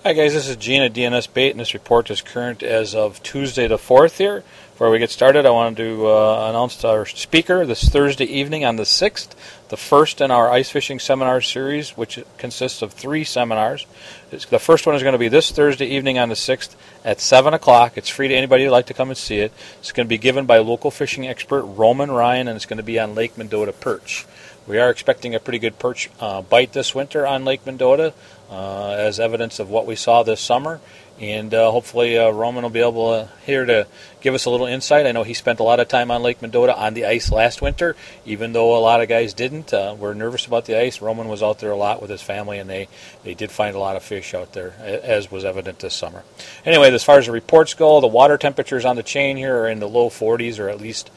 Hi guys, this is Gene at DNS Bait, and this report is current as of Tuesday the 4th here. Before we get started, I wanted to announce our speaker this Thursday evening on the 6th, the first in our ice fishing seminar series, which consists of 3 seminars. The first one is going to be this Thursday evening on the 6th at 7 o'clock. It's free to anybody who'd like to come and see it. It's going to be given by local fishing expert Roman Ryan, and it's going to be on Lake Mendota perch. We are expecting a pretty good perch bite this winter on Lake Mendota, as evidence of what we saw this summer. And hopefully Roman will be able here to give us a little insight. I know he spent a lot of time on Lake Mendota on the ice last winter, even though a lot of guys didn't. We're nervous about the ice. Roman was out there a lot with his family, and they did find a lot of fish out there, as was evident this summer. Anyway, as far as the reports go, the water temperatures on the chain here are in the low 40s, or at least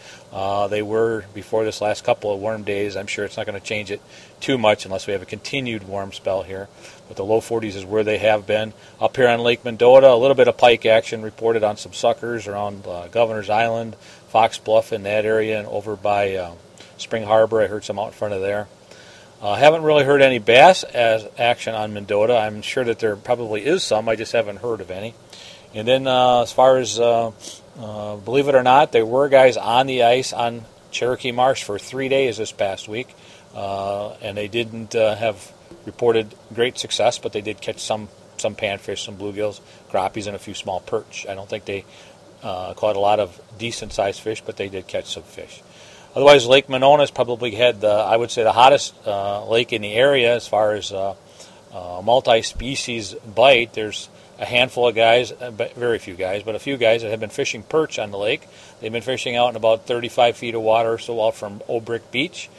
they were before this last couple of warm days. I'm sure it's not going to change it too much unless we have a continued warm spell here. But the low 40s is where they have been. Up here on Lake Mendota, a little bit of pike action reported on some suckers around Governor's Island, Fox Bluff in that area, and over by Spring Harbor. I heard some out in front of there. Haven't really heard any bass action on Mendota. I'm sure that there probably is some. I just haven't heard of any. And then as far as, believe it or not, there were guys on the ice on Cherokee Marsh for 3 days this past week. And they didn't have reported great success, but they did catch some panfish, some bluegills, crappies, and a few small perch. I don't think they caught a lot of decent-sized fish, but they did catch some fish. Otherwise, Lake Monona's probably had, I would say, the hottest lake in the area as far as multi-species bite. There's a handful of guys, very few guys, but a few guys that have been fishing perch on the lake. They've been fishing out in about 35 feet of water or so out from Old Brick Beach.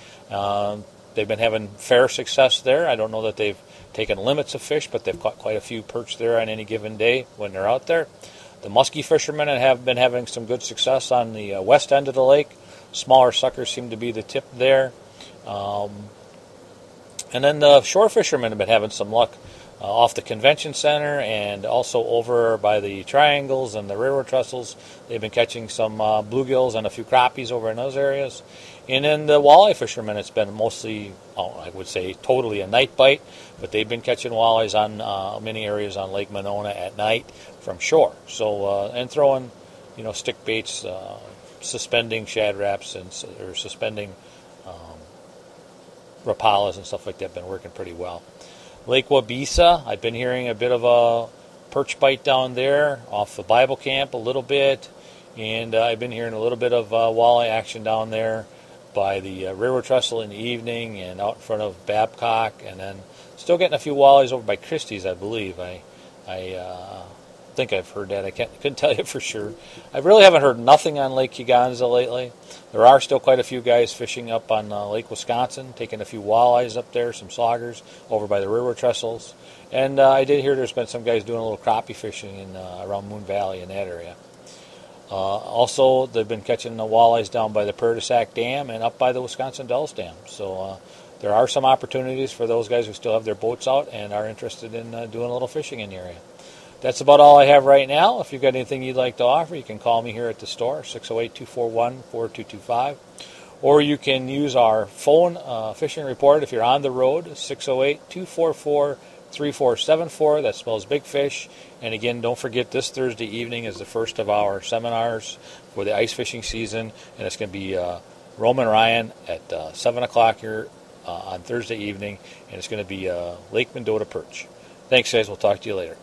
They've been having fair success there. I don't know that they've taken limits of fish, but they've caught quite a few perch there on any given day when they're out there. The muskie fishermen have been having some good success on the west end of the lake. Smaller suckers seem to be the tip there. And then the shore fishermen have been having some luck off the convention center and also over by the triangles and the railroad trestles. They've been catching some bluegills and a few crappies over in those areas. And then the walleye fishermen, it's been mostly, I would say, totally a night bite, but they've been catching walleyes on many areas on Lake Monona at night from shore. So and throwing, stick baits, suspending shad wraps or suspending rapalas and stuff like that. Been working pretty well. Lake Wabisa, I've been hearing a bit of a perch bite down there off the Bible camp a little bit, and I've been hearing a little bit of walleye action down there by the railroad trestle in the evening and out in front of Babcock, and then still getting a few walleyes over by Christie's, I believe. I think I've heard that. I couldn't tell you for sure. I really haven't heard nothing on Lake Kegonsa lately. There are still quite a few guys fishing up on Lake Wisconsin, taking a few walleyes up there, some saugers over by the railroad trestles. And I did hear there's been some guys doing a little crappie fishing around Moon Valley in that area. Also, they've been catching the walleyes down by the Prairie du Sac Dam and up by the Wisconsin Dells Dam. So there are some opportunities for those guys who still have their boats out and are interested in doing a little fishing in the area. That's about all I have right now. If you've got anything you'd like to offer, you can call me here at the store, 608-241-4225. Or you can use our phone fishing report if you're on the road, 608-244-3474. That spells Big Fish. And again, don't forget, this Thursday evening is the first of our seminars for the ice fishing season. And it's going to be Roman Ryan at 7 o'clock here on Thursday evening. And it's going to be Lake Mendota perch. Thanks, guys. We'll talk to you later.